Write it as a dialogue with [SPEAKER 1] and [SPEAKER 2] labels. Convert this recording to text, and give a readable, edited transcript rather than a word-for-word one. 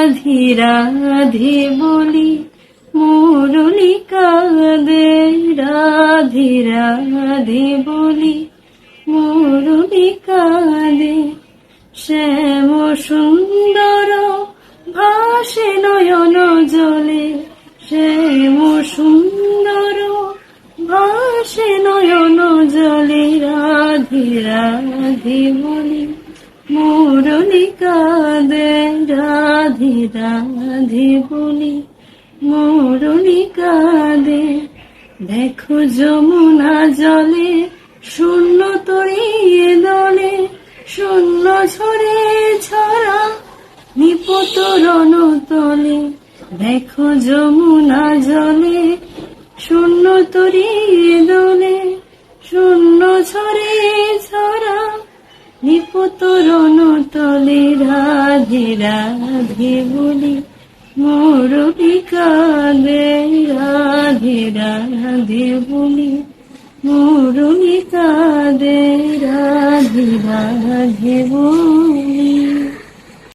[SPEAKER 1] রাধে রাধে বলি মুরলি কাঁদে, রাধে রাধে বলি মুরলি কাঁদে। শ্যাম সুন্দর ভাসে নয়ন জলে, শ্যাম সুন্দর ভাসে নয়ন জলে। রাধে রাধে বলি মুরলি কাঁদে, রাধে রাধে বলি মুরলি কাঁদে। দেখো যমুনা জলে শূন্য তরিয়ে দলে, শূন্য ঝরে ছড়া নিপত রণ তলে। দেখো যমুনা জলে শূন্য তরিয়ে দলে, শূন্য ঝরে ছড়া নিপত রণ তলে। রাধে রাধে বলি মুরলি কাঁদে, রাধে রাধে বলি মুরলি কাঁদে, রাধে রাধে বলি।